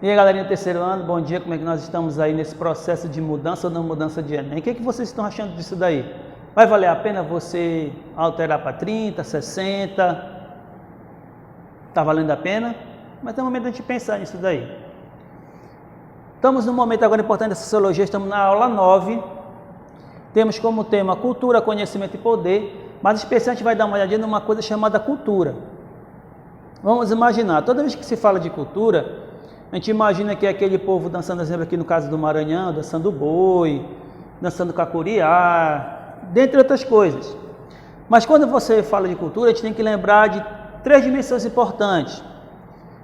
E aí, galerinha do terceiro ano, bom dia. Como é que nós estamos aí nesse processo de mudança ou não mudança de Enem? O que vocês estão achando disso daí? Vai valer a pena você alterar para 30, 60? Está valendo a pena? Mas tem um momento de a gente pensar nisso daí. Estamos num momento agora importante da Sociologia, estamos na aula 9. Temos como tema cultura, conhecimento e poder, mas especialmente a gente vai dar uma olhadinha numa coisa chamada cultura. Vamos imaginar, toda vez que se fala de cultura, a gente imagina que é aquele povo dançando, por exemplo, aqui no caso do Maranhão, dançando boi, dançando cacuriá, dentre outras coisas. Mas quando você fala de cultura, a gente tem que lembrar de 3 dimensões importantes.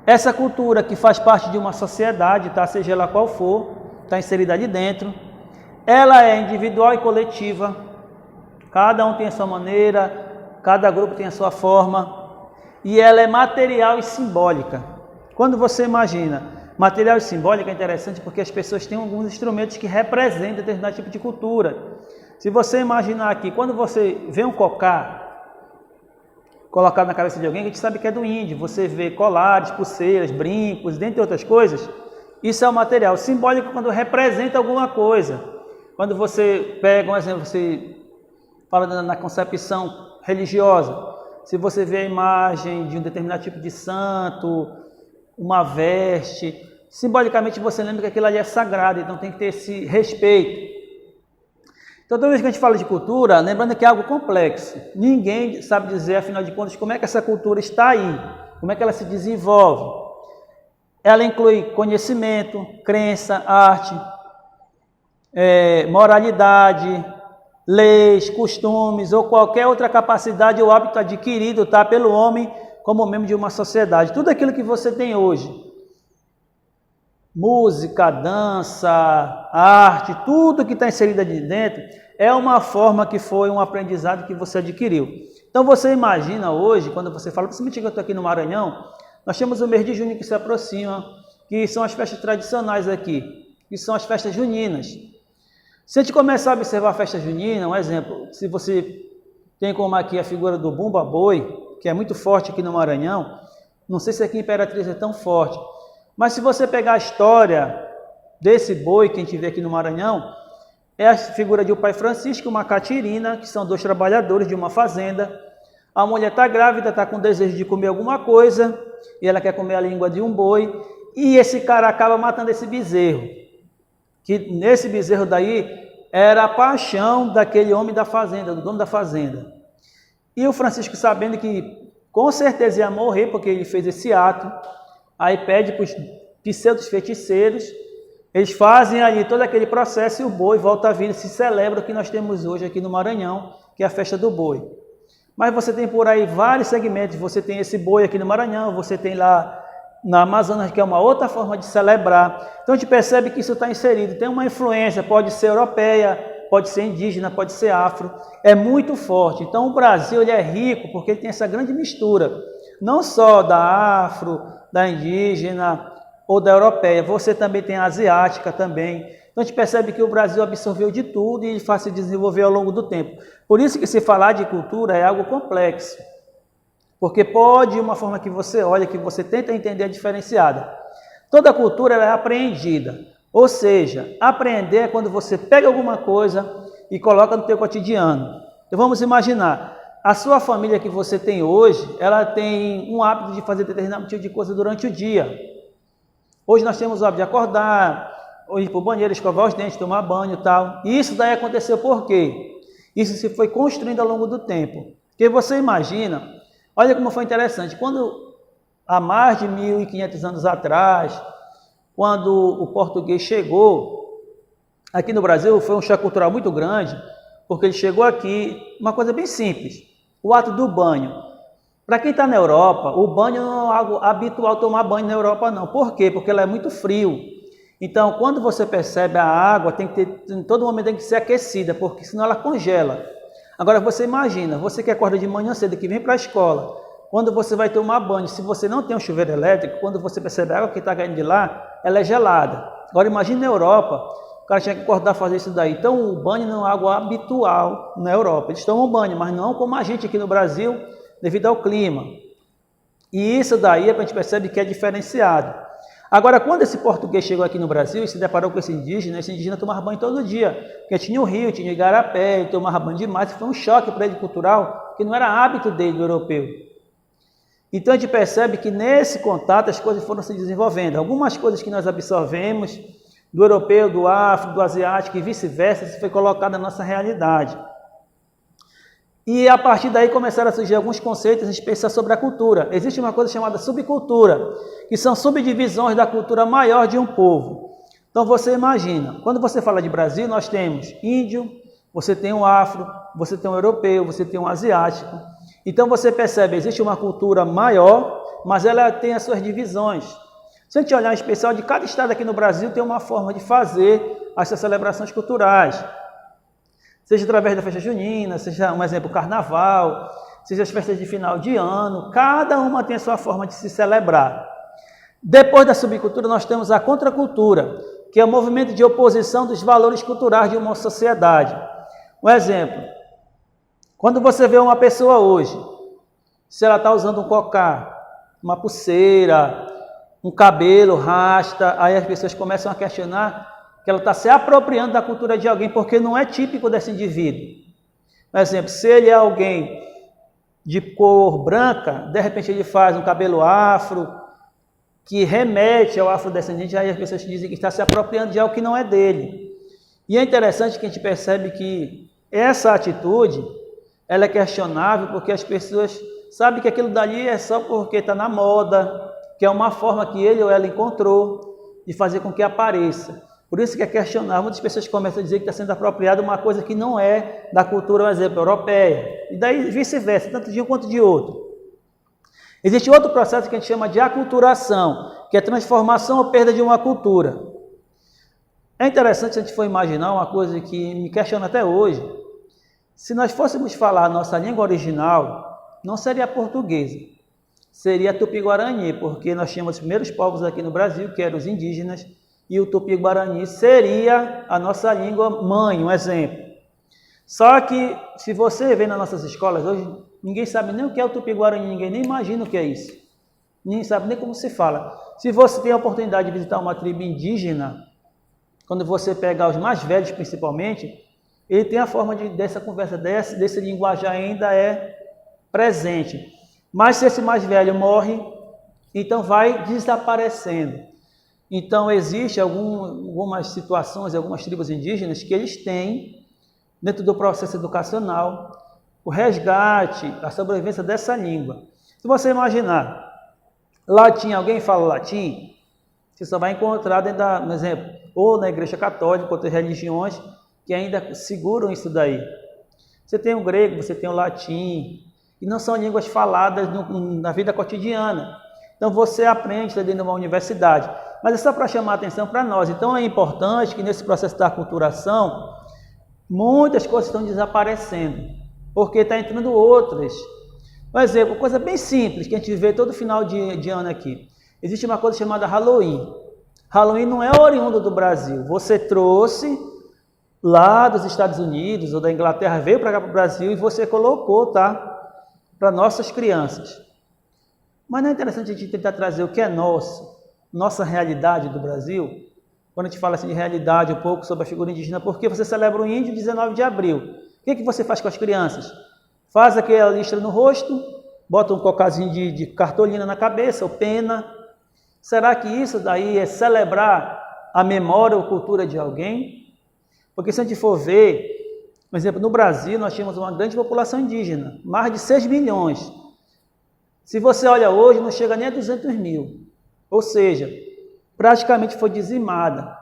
Essa cultura que faz parte de uma sociedade, tá? Seja ela qual for, está inserida ali dentro. Ela é individual e coletiva. Cada um tem a sua maneira, cada grupo tem a sua forma. E ela é material e simbólica. Quando você imagina material e simbólica, é interessante porque as pessoas têm alguns instrumentos que representam determinado tipo de cultura. Se você imaginar aqui, quando você vê um cocá colocado na cabeça de alguém, a gente sabe que é do índio. Você vê colares, pulseiras, brincos, dentre outras coisas. Isso é o material simbólico quando representa alguma coisa. Quando você pega um exemplo, você fala na concepção religiosa. Se você vê a imagem de um determinado tipo de santo, uma veste, simbolicamente você lembra que aquilo ali é sagrado, então tem que ter esse respeito. Então, toda vez que a gente fala de cultura, lembrando que é algo complexo. Ninguém sabe dizer, afinal de contas, como é que essa cultura está aí, como é que ela se desenvolve. Ela inclui conhecimento, crença, arte, moralidade, leis, costumes ou qualquer outra capacidade ou hábito adquirido, tá, pelo homem como membro de uma sociedade. Tudo aquilo que você tem hoje, música, dança, arte, tudo que está inserido ali dentro, é uma forma que foi um aprendizado que você adquiriu. Então você imagina hoje, quando você fala, principalmente que eu estou aqui no Maranhão, nós temos o mês de junho que se aproxima, que são as festas tradicionais aqui, que são as festas juninas. Se a gente começar a observar a festa junina, um exemplo, se você tem como aqui a figura do Bumba Boi, que é muito forte aqui no Maranhão, não sei se aqui em Imperatriz é tão forte, mas se você pegar a história desse boi que a gente vê aqui no Maranhão, é a figura de um pai Francisco e uma catirina, que são 2 trabalhadores de uma fazenda. A mulher está grávida, está com desejo de comer alguma coisa, e ela quer comer a língua de um boi, e esse cara acaba matando esse bezerro. Que nesse bezerro daí era a paixão daquele homem da fazenda, do dono da fazenda. E o Francisco, sabendo que com certeza ia morrer, porque ele fez esse ato, aí pede para os pseudos feiticeiros, eles fazem ali todo aquele processo e o boi volta à vida, se celebra o que nós temos hoje aqui no Maranhão, que é a festa do boi. Mas você tem por aí vários segmentos, você tem esse boi aqui no Maranhão, você tem lá na Amazonas, que é uma outra forma de celebrar. Então a gente percebe que isso está inserido, tem uma influência, pode ser europeia, pode ser indígena, pode ser afro, é muito forte. Então o Brasil ele é rico porque ele tem essa grande mistura, não só da afro, da indígena ou da europeia, você também tem a asiática também. Então a gente percebe que o Brasil absorveu de tudo e ele faz se desenvolver ao longo do tempo. Por isso que se falar de cultura é algo complexo. Porque pode uma forma que você olha, que você tenta entender diferenciada. Toda cultura ela é apreendida. Ou seja, aprender é quando você pega alguma coisa e coloca no teu cotidiano. Então vamos imaginar, a sua família que você tem hoje, ela tem um hábito de fazer determinado tipo de coisa durante o dia. Hoje nós temos o hábito de acordar, ir para o banheiro, escovar os dentes, tomar banho e tal. E isso daí aconteceu por quê? Isso se foi construindo ao longo do tempo. Porque você imagina, olha como foi interessante, quando há mais de 1.500 anos atrás, quando o português chegou aqui no Brasil, foi um choque cultural muito grande, porque ele chegou aqui, uma coisa bem simples, o ato do banho. Para quem está na Europa, o banho não é algo habitual tomar banho na Europa não. Por quê? Porque ela é muito frio. Então, quando você percebe a água, tem que ter, em todo momento tem que ser aquecida, porque senão ela congela. Agora você imagina, você que acorda de manhã cedo, que vem para a escola, quando você vai tomar banho, se você não tem um chuveiro elétrico, quando você percebe a água que está caindo de lá, ela é gelada. Agora imagine na Europa, o cara tinha que acordar para fazer isso daí. Então o banho não é algo habitual na Europa. Eles tomam banho, mas não como a gente aqui no Brasil, devido ao clima. E isso daí a gente percebe que é diferenciado. Agora, quando esse português chegou aqui no Brasil e se deparou com esse indígena tomava banho todo dia, porque tinha o rio, tinha o igarapé, ele tomava banho demais, foi um choque para ele cultural, que não era hábito dele, do europeu. Então a gente percebe que nesse contato as coisas foram se desenvolvendo. Algumas coisas que nós absorvemos do europeu, do afro, do asiático e vice-versa, isso foi colocado na nossa realidade. E a partir daí começaram a surgir alguns conceitos, a gente pensa sobre a cultura. Existe uma coisa chamada subcultura, que são subdivisões da cultura maior de um povo. Então você imagina, quando você fala de Brasil, nós temos índio, você tem um afro, você tem um europeu, você tem um asiático. Então você percebe, existe uma cultura maior, mas ela tem as suas divisões. Se a gente olhar em especial, de cada estado aqui no Brasil tem uma forma de fazer essas celebrações culturais. Seja através da festa junina, seja um exemplo, carnaval, seja as festas de final de ano, cada uma tem a sua forma de se celebrar. Depois da subcultura nós temos a contracultura, que é o movimento de oposição dos valores culturais de uma sociedade. Um exemplo, quando você vê uma pessoa hoje, se ela está usando um cocá, uma pulseira, um cabelo, rasta, aí as pessoas começam a questionar que ela está se apropriando da cultura de alguém, porque não é típico desse indivíduo. Por exemplo, se ele é alguém de cor branca, de repente ele faz um cabelo afro, que remete ao afrodescendente, aí as pessoas dizem que está se apropriando de algo que não é dele. E é interessante que a gente percebe que essa atitude, ela é questionável, porque as pessoas sabem que aquilo dali é só porque está na moda, que é uma forma que ele ou ela encontrou de fazer com que apareça. Por isso que é questionável, muitas pessoas começam a dizer que está sendo apropriada uma coisa que não é da cultura, por exemplo, europeia. E daí vice-versa, tanto de um quanto de outro. Existe outro processo que a gente chama de aculturação, que é transformação ou perda de uma cultura. É interessante se a gente for imaginar uma coisa que me questiona até hoje. Se nós fôssemos falar a nossa língua original, não seria a portuguesa, seria a tupi-guarani, porque nós tínhamos os primeiros povos aqui no Brasil, que eram os indígenas, e o tupi-guarani seria a nossa língua mãe, um exemplo. Só que, se você vê nas nossas escolas hoje, ninguém sabe nem o que é o tupi-guarani, ninguém nem imagina o que é isso. Ninguém sabe nem como se fala. Se você tem a oportunidade de visitar uma tribo indígena, quando você pegar os mais velhos principalmente, ele tem a forma dessa conversa, desse linguajar ainda é presente. Mas se esse mais velho morre, então vai desaparecendo. Então, existe algumas situações, algumas tribos indígenas que eles têm, dentro do processo educacional, o resgate, a sobrevivência dessa língua. Se você imaginar, latim, alguém fala latim, você só vai encontrar dentro da, por exemplo, ou na igreja católica, outras religiões que ainda seguram isso daí. Você tem o grego, você tem o latim, e não são línguas faladas na vida cotidiana. Então, você aprende dentro de uma universidade. Mas é só para chamar a atenção para nós. Então é importante que nesse processo da aculturação, muitas coisas estão desaparecendo, porque está entrando outras. Por exemplo, coisa bem simples que a gente vê todo final de ano aqui. Existe uma coisa chamada Halloween. Halloween não é oriundo do Brasil. Você trouxe lá dos Estados Unidos ou da Inglaterra, veio para cá para o Brasil e você colocou, tá? Para nossas crianças. Mas não é interessante a gente tentar trazer o que é nossa realidade do Brasil? Quando a gente fala assim de realidade, um pouco sobre a figura indígena, porque você celebra o índio 19 de abril. O que você faz com as crianças? Faz aquela listra no rosto, bota um cocazinho de cartolina na cabeça, ou pena. Será que isso daí é celebrar a memória ou cultura de alguém? Porque se a gente for ver, por exemplo, no Brasil nós tínhamos uma grande população indígena, mais de 6 milhões. Se você olha hoje, não chega nem a 200 mil. Ou seja, praticamente foi dizimada.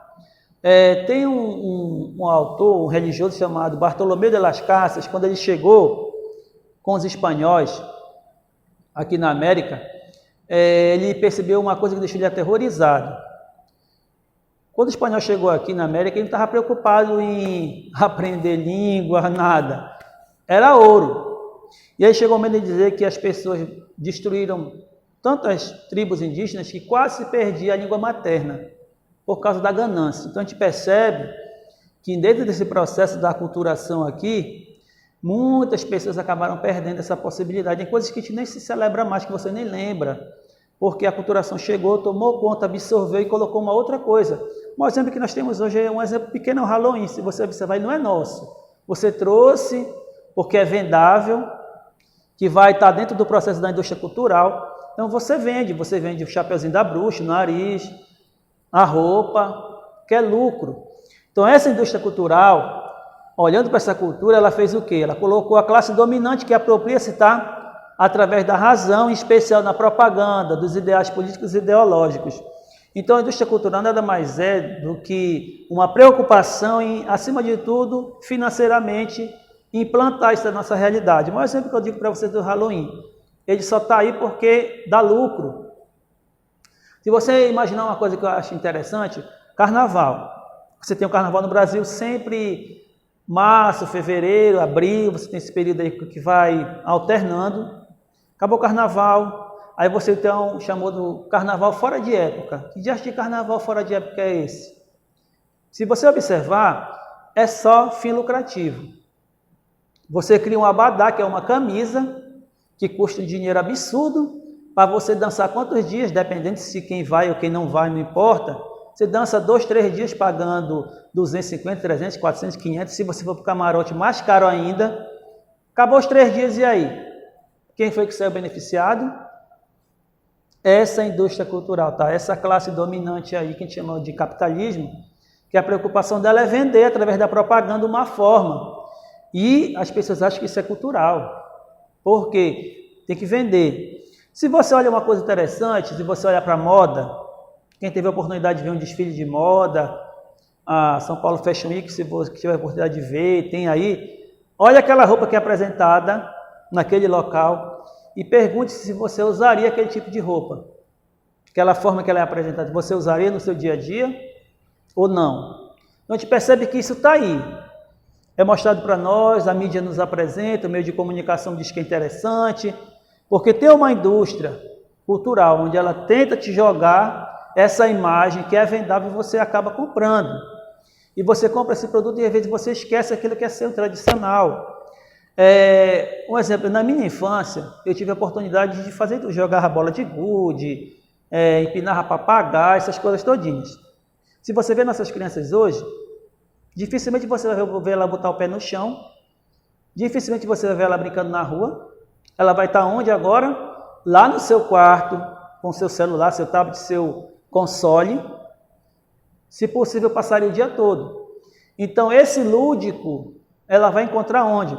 Tem um autor, um religioso chamado Bartolomé de las Casas, quando ele chegou com os espanhóis aqui na América, ele percebeu uma coisa que deixou ele aterrorizado. Quando o espanhol chegou aqui na América, ele não estava preocupado em aprender língua, nada. Era ouro. E aí chegou o momento de dizer que as pessoas destruíram tantas tribos indígenas que quase se perdia a língua materna por causa da ganância. Então a gente percebe que dentro desse processo da aculturação aqui, muitas pessoas acabaram perdendo essa possibilidade. Tem coisas que a gente nem se celebra mais, que você nem lembra. porque a aculturação chegou, tomou conta, absorveu e colocou uma outra coisa. O exemplo que nós temos hoje é um exemplo pequeno, é o Halloween. Se você observar, ele não é nosso. Você trouxe porque é vendável, que vai estar dentro do processo da indústria cultural. Então você vende o chapeuzinho da bruxa, o nariz, a roupa, que é lucro. Então essa indústria cultural, olhando para essa cultura, ela fez o quê? Ela colocou a classe dominante, que apropria-se, tá? Através da razão, em especial na propaganda, dos ideais políticos e ideológicos. Então a indústria cultural nada mais é do que uma preocupação em, acima de tudo, financeiramente, implantar isso na nossa realidade. O maior exemplo que eu digo para vocês do Halloween, ele só está aí porque dá lucro. Se você imaginar uma coisa que eu acho interessante, carnaval. Você tem o carnaval no Brasil sempre março, fevereiro, abril, você tem esse período aí que vai alternando. Acabou o carnaval, aí você então chamou do carnaval fora de época. Que diacho de carnaval fora de época é esse? Se você observar, é só fim lucrativo. Você cria um abadá, que é uma camisa, que custa um dinheiro absurdo, para você dançar quantos dias, dependendo se quem vai ou quem não vai, não importa. Você dança 2, 3 dias pagando 250, 300, 400, 500. Se você for para o camarote, mais caro ainda. Acabou os 3 dias e aí? Quem foi que saiu beneficiado? Essa indústria cultural, tá? Essa classe dominante aí, que a gente chama de capitalismo, que a preocupação dela é vender através da propaganda uma forma. E as pessoas acham que isso é cultural. Por quê? Tem que vender. Se você olha uma coisa interessante, se você olhar para a moda, quem teve a oportunidade de ver um desfile de moda, a São Paulo Fashion Week, se você tiver a oportunidade de ver, tem aí, olha aquela roupa que é apresentada naquele local e pergunte se você usaria aquele tipo de roupa. Aquela forma que ela é apresentada, você usaria no seu dia a dia ou não? Então a gente percebe que isso está aí. É mostrado para nós, a mídia nos apresenta, o meio de comunicação diz que é interessante, porque tem uma indústria cultural onde ela tenta te jogar essa imagem que é vendável e você acaba comprando. E você compra esse produto e às vezes você esquece aquilo que é seu tradicional. Um exemplo, na minha infância, eu tive a oportunidade de jogar bola de gude, empinar papagaio, essas coisas todinhas. Se você vê nossas crianças hoje, dificilmente você vai ver ela botar o pé no chão, dificilmente você vai ver ela brincando na rua. Ela vai estar onde agora? Lá no seu quarto, com seu celular, seu tablet, seu console, se possível passaria o dia todo. Então esse lúdico, ela vai encontrar onde?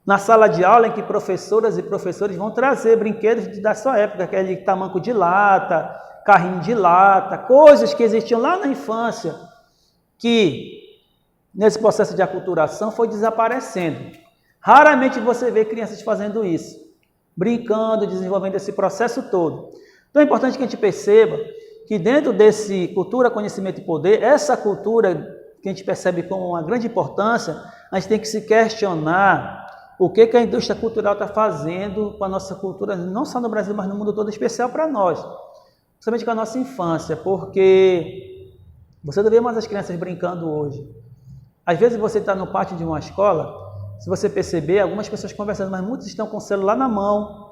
Na sala de aula em que professoras e professores vão trazer brinquedos da sua época, aquele tamanco de lata, carrinho de lata, coisas que existiam lá na infância, que nesse processo de aculturação foi desaparecendo. Raramente você vê crianças fazendo isso, brincando, desenvolvendo esse processo todo. Então é importante que a gente perceba que dentro desse cultura, conhecimento e poder, essa cultura que a gente percebe como uma grande importância, a gente tem que se questionar o que a indústria cultural está fazendo com a nossa cultura, não só no Brasil, mas no mundo todo, especial para nós, principalmente com a nossa infância, porque você não vê mais as crianças brincando hoje. Às vezes você está no pátio de uma escola, se você perceber, algumas pessoas conversando, mas muitos estão com o celular na mão,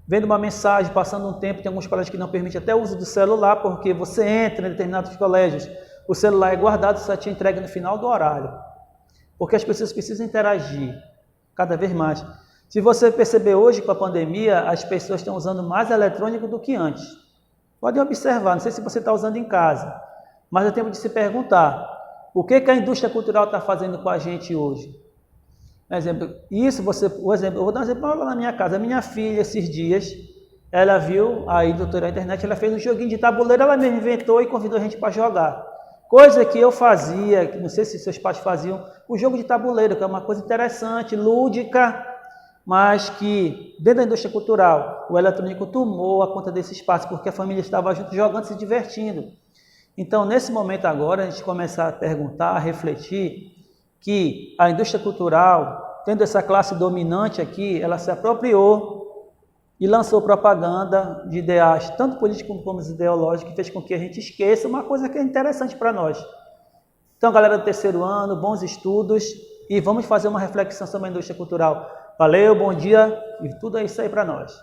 vendo uma mensagem, passando um tempo. Tem alguns colégios que não permitem até o uso do celular, porque você entra em determinados colégios, o celular é guardado, só te entrega no final do horário, porque as pessoas precisam interagir cada vez mais. Se você perceber hoje com a pandemia, as pessoas estão usando mais eletrônico do que antes. Podem observar, não sei se você está usando em casa, mas é tempo de se perguntar, o que a indústria cultural está fazendo com a gente hoje? Por exemplo, eu vou dar um exemplo lá na minha casa. A minha filha, esses dias, ela viu aí do tutorial na internet, ela fez um joguinho de tabuleiro, ela mesma inventou e convidou a gente para jogar. Coisa que eu fazia, não sei se seus pais faziam, o jogo de tabuleiro, que é uma coisa interessante, lúdica, mas que dentro da indústria cultural, o eletrônico tomou a conta desse espaço, porque a família estava junto jogando, se divertindo. Então, nesse momento agora, a gente começa a perguntar, a refletir, que a indústria cultural, tendo essa classe dominante aqui, ela se apropriou e lançou propaganda de ideais, tanto políticos como ideológicos, que fez com que a gente esqueça uma coisa que é interessante para nós. Então, galera do terceiro ano, bons estudos e vamos fazer uma reflexão sobre a indústria cultural. Valeu, bom dia e tudo é isso aí para nós.